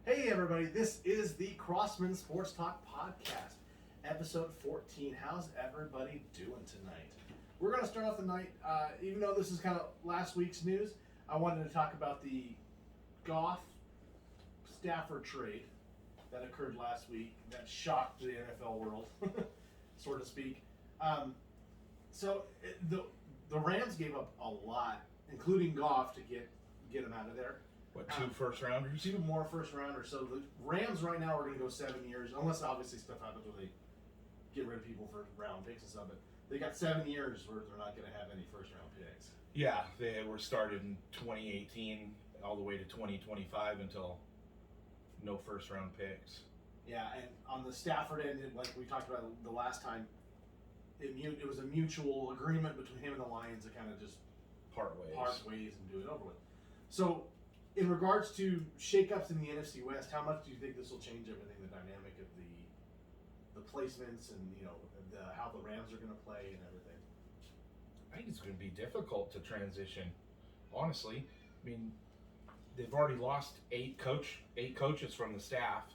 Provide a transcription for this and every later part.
Hey everybody, this is the Crossman Sports Talk Podcast, episode 14. How's everybody doing tonight? We're going to start off the night, even though this is kind of last week's news, I wanted to talk about the Goff Stafford trade that occurred last week that shocked the NFL world, so to speak. The Rams gave up a lot, including Goff, to get him out of there. What, two first-rounders? Two more first-rounders. So the Rams right now are going to go 7 years, unless obviously stuff happens where they get rid of people for round picks and stuff. But they got 7 years where they're not going to have any first-round picks. Yeah, they were started in 2018 all the way to 2025 until no first-round picks. Yeah, and on the Stafford end, like we talked about the last time, it was a mutual agreement between him and the Lions to kind of just part ways and do it over with. So, in regards to shakeups in the NFC West, how much do you think this will change everything, the dynamic of the placements and how the Rams are going to play and everything? I think it's going to be difficult to transition, honestly. I mean, they've already lost eight coaches from the staff.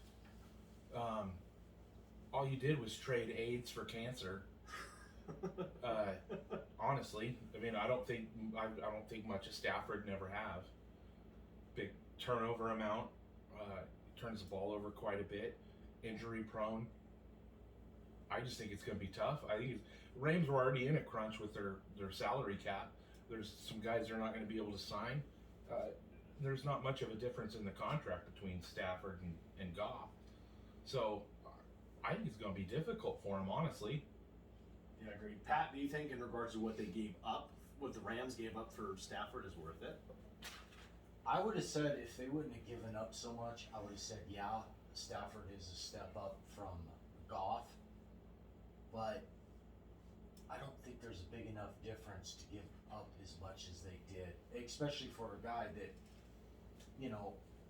All you did was trade AIDS for cancer. Honestly, I mean, I don't think much of Stafford, never have. Big turnover amount, turns the ball over quite a bit, injury prone. I just think it's going to be tough. I think Rams were already in a crunch with their salary cap. There's some guys they're not going to be able to sign. There's not much of a difference in the contract between Stafford and Goff. So I think it's going to be difficult for him, honestly. Yeah, I agree. Pat, do you think in regards to what they gave up, what the Rams gave up for Stafford is worth it? I would have said if they wouldn't have given up so much, I would have said, yeah, Stafford is a step up from Goff. But I don't think there's a big enough difference to give up as much as they did, especially for a guy that,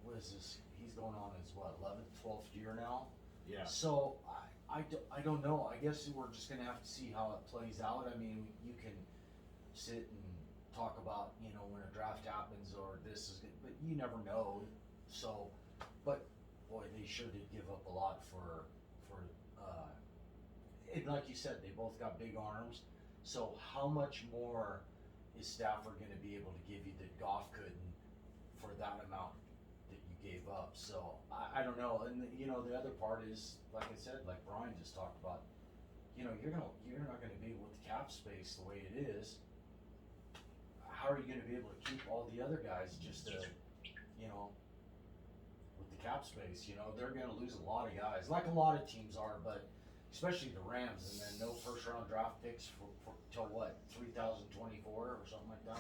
what is this? He's going on his, 11th, 12th year now? Yeah. So I don't know. I guess we're just going to have to see how it plays out. I mean, you can sit and talk about, when a draft happens or this is good, but you never know. So, but boy, they sure did give up a lot for and like you said, they both got big arms. So how much more is Stafford going to be able to give you that Goff couldn't for that amount that you gave up? So I don't know. And the other part is, like I said, like Brian just talked about, you're not going to be with the cap space the way it is. How are you going to be able to keep all the other guys just to, with the cap space? They're going to lose a lot of guys, like a lot of teams are, but especially the Rams, and then no first-round draft picks for till what, 2024 or something like that?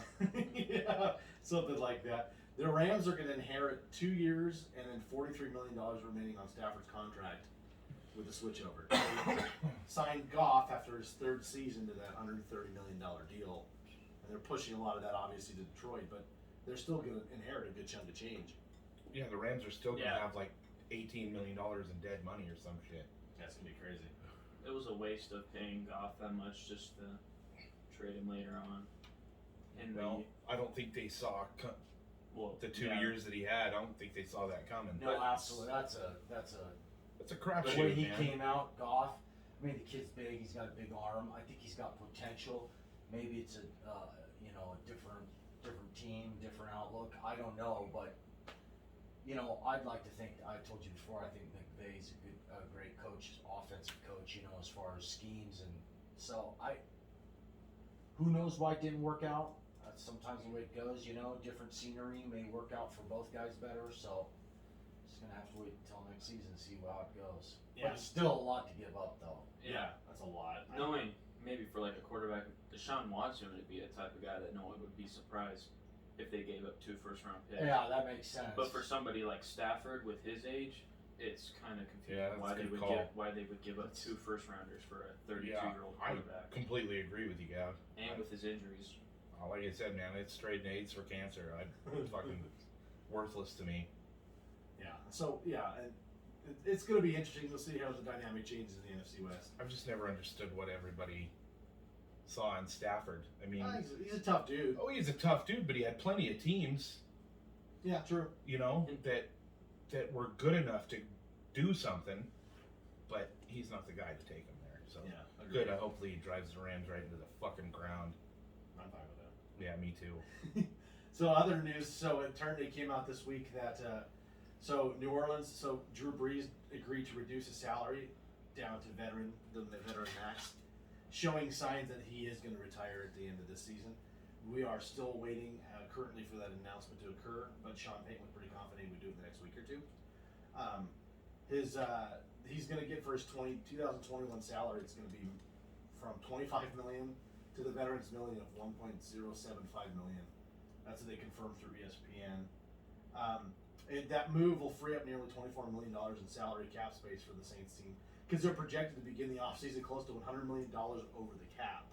Yeah, something like that. The Rams are going to inherit 2 years and then $43 million remaining on Stafford's contract with the switchover. They signed Goff after his third season to that $130 million deal. And they're pushing a lot of that, obviously, to Detroit, but they're still going to inherit a good chunk of change. Yeah, the Rams are still going to have like $18 million in dead money or some shit. That's going to be crazy. It was a waste of paying Goff that much just to trade him later on. I don't think they saw the 2 years that he had. I don't think they saw that coming. No, absolutely. That's a crapshoot. The way he came out, Goff. I mean, the kid's big. He's got a big arm. I think he's got potential. Maybe it's a different team, different outlook. I don't know, but I'd like to think. I told you before. I think McVay's a great coach, offensive coach. As far as schemes, and so who knows why it didn't work out? That's sometimes the way it goes. Different scenery may work out for both guys better. So just gonna have to wait until next season to see how it goes. Yeah. But it's still a lot to give up, though. Yeah, that's a lot. Knowing maybe for like a quarterback, Deshaun Watson would be a type of guy that no one would be surprised if they gave up 2 first-round picks. Yeah, that makes sense. But for somebody like Stafford with his age, it's kind of confusing why they would give up 2 first-rounders for a 32-year-old quarterback. I completely agree with you, Gav. And with his injuries. Like I said, man, it's trading AIDS for cancer. It's fucking worthless to me. Yeah. So and it's going to be interesting. We'll see how the dynamic changes in the NFC West. I've just never understood what everybody saw in Stafford. I mean, he's a tough dude. Oh, he's a tough dude, but he had plenty of teams. Yeah, true. That that were good enough to do something, but he's not the guy to take him there. So agreed. good. Hopefully he drives the Rams right into the fucking ground. I'm fine with that. Yeah, me too. So other news. So it came out this week that so New Orleans. So Drew Brees agreed to reduce his salary down to veteran max, showing signs that he is going to retire at the end of this season. We are still waiting currently for that announcement to occur, but Sean Payton was pretty confident he would do it in the next week or two. He's going to get for his 2021 salary. It's going to be from $25 million to the veterans million of $1.075 million. That's what they confirmed through ESPN. That move will free up nearly $24 million in salary cap space for the Saints team because they're projected to begin the offseason close to $100 million over the cap,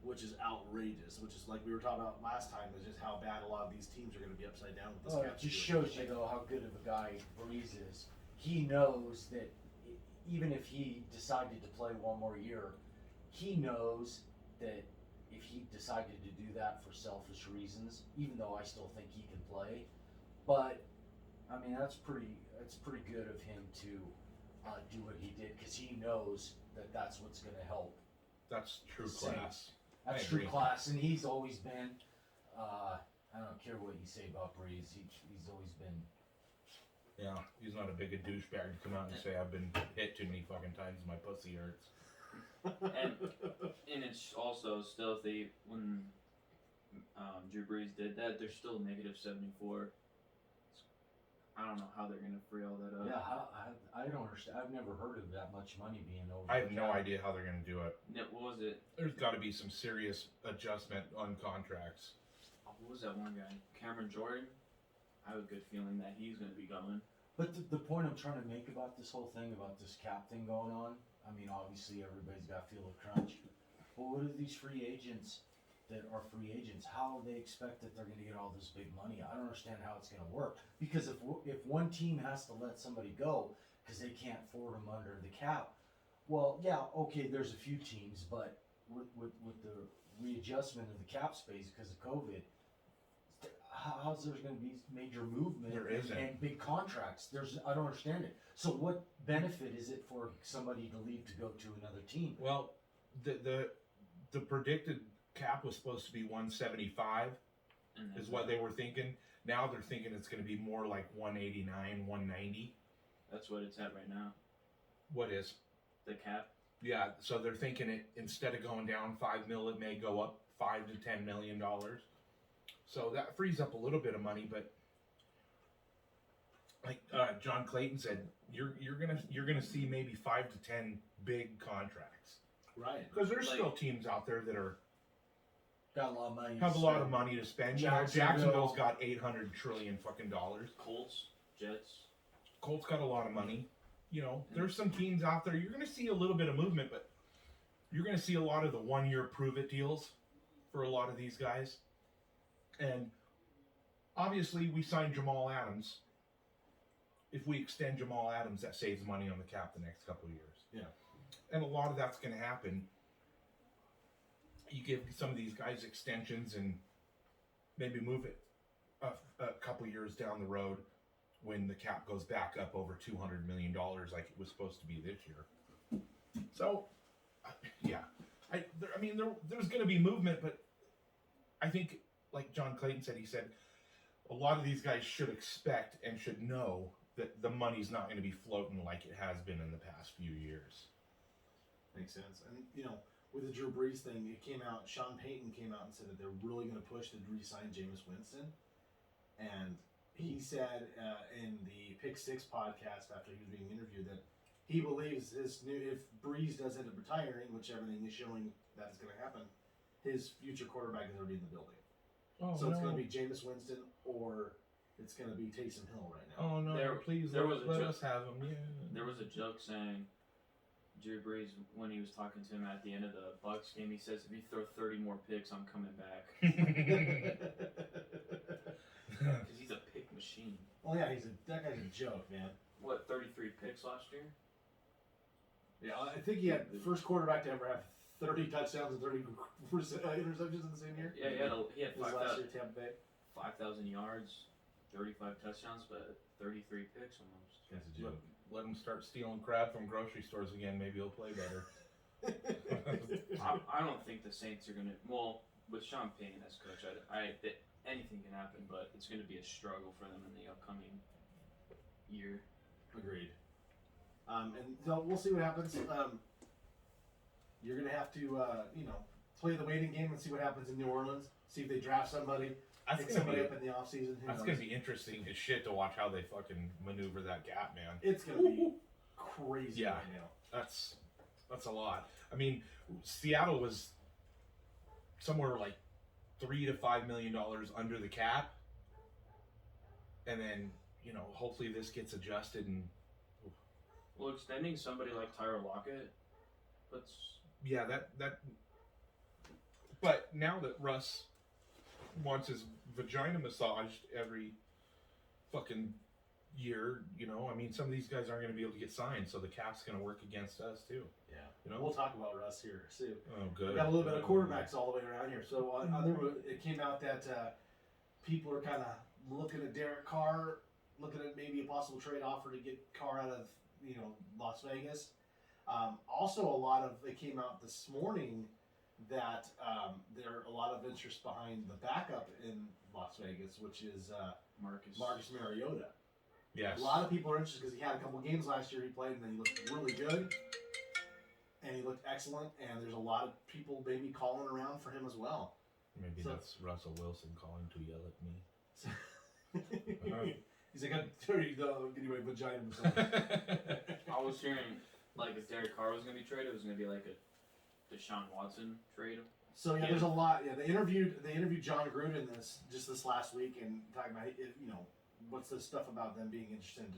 which is outrageous. Which is like we were talking about last time, is just how bad a lot of these teams are going to be upside down with this cap. It just shows you though how good of a guy Brees is. He knows that even if he decided to play one more year, he knows that if he decided to do that for selfish reasons, even though I still think he can play, but I mean that's pretty good of him to do what he did because he knows that that's what's going to help. That's true class. That's true class, and he's always been. I don't care what you say about Brees. He's always been. Yeah, he's not a big a douchebag to come out and say I've been hit too many fucking times, my pussy hurts. And it's also still when Drew Brees did that, they're still negative 74. I don't know how they're gonna free all that up. Yeah, I don't understand. I've never heard of that much money being over. I have no idea how they're gonna do it. Yeah, what was it? There's got to be some serious adjustment on contracts. What was that one guy? Cameron Jordan? I have a good feeling that he's going to be going. But the point I'm trying to make about this whole thing, about this cap thing going on, I mean, obviously everybody's got to feel a crunch. But what are these free agents that are free agents? How do they expect that they're going to get all this big money? I don't understand how it's going to work. Because if one team has to let somebody go because they can't afford them under the cap, well, yeah, okay, there's a few teams, but with the readjustment of the cap space because of COVID, how's there going to be major movement There isn't. and big contracts? I don't understand it. So what benefit is it for somebody to leave to go to another team? Well, the predicted cap was supposed to be 175, is what they were thinking. Now they're thinking it's going to be more like 189, 190. That's what it's at right now. What is? The cap? Yeah, so they're thinking it, instead of going down $5 million, it may go up $5 to $10 million. So that frees up a little bit of money, but like John Clayton said, you're gonna see maybe 5 to 10 big contracts, Right? because there's still teams out there that are Got a lot of money. have a lot of money to spend. You know, Jacksonville's got 800 trillion fucking dollars. Colts, Jets. Colts got a lot of money. You know, there's some teams out there. You're gonna see a little bit of movement, but you're gonna see a lot of the 1 year prove it deals for a lot of these guys. And obviously, we signed Jamal Adams. If we extend Jamal Adams, that saves money on the cap the next couple of years. Yeah. And a lot of that's going to happen. You give some of these guys extensions and maybe move it a couple of years down the road when the cap goes back up over $200 million like it was supposed to be this year. So, yeah. There's going to be movement, but I think, like John Clayton said, he said a lot of these guys should expect and should know that the money's not going to be floating like it has been in the past few years. Makes sense. And, you know, with the Drew Brees thing, it came out, Sean Payton came out and said that they're really going to push to re-sign Jameis Winston. And he said in the Pick Six podcast after he was being interviewed that he believes if Brees does end up retiring, which everything is showing that's going to happen, his future quarterback is already in the building. Oh, so it's no. going to be Jameis Winston or it's going to be Taysom Hill right now. Oh, no, please let us have him. Yeah. There was a joke saying Drew Brees, when he was talking to him at the end of the Bucs game, he says, if you throw 30 more picks, I'm coming back. Because he's a pick machine. Oh, yeah, that guy's a joke, man. What, 33 picks last year? Yeah, I think he had the first quarterback to ever have 30 touchdowns and 30 interceptions in the same year. Yeah, he had His last year, Tampa Bay. 5,000 yards. 35 touchdowns, but 33 picks almost. That's a joke. Let him start stealing crap from grocery stores again. Maybe he'll play better. I don't think the Saints are gonna. Well, with Sean Payton as coach, anything can happen, but it's gonna be a struggle for them in the upcoming year. Agreed. And so we'll see what happens. You're gonna have to, play the waiting game and see what happens in New Orleans. See if they draft somebody, pick somebody up in the offseason. That's gonna be interesting as shit to watch how they fucking maneuver that gap, man. It's gonna be crazy Yeah. right now. That's a lot. I mean, Seattle was somewhere like $3 to $5 million under the cap, and then hopefully this gets adjusted and. Well, extending somebody like Tyler Lockett, Yeah, that. But now that Russ wants his vagina massaged every fucking year, I mean, some of these guys aren't going to be able to get signed, so the cap's going to work against us too. Yeah, we'll talk about Russ here soon. Oh, good. We got a little bit of quarterbacks all the way around here. So it came out that people are kind of looking at Derek Carr, looking at maybe a possible trade offer to get Carr out of Las Vegas. Also, it came out this morning that there are a lot of interest behind the backup in Las Vegas, which is Marcus Mariota. Yes. A lot of people are interested because he had a couple games last year he played, and then he looked really good, and he looked excellent, and there's a lot of people maybe calling around for him as well. Maybe that's Russell Wilson calling to yell at me. He's like, I'm sorry, give you my vagina massage. I was hearing if Derek Carr was going to be traded, it was going to be like a Deshaun Watson trade. So there's a lot. Yeah, they interviewed John Gruden this last week and talking about what's the stuff about them being interested in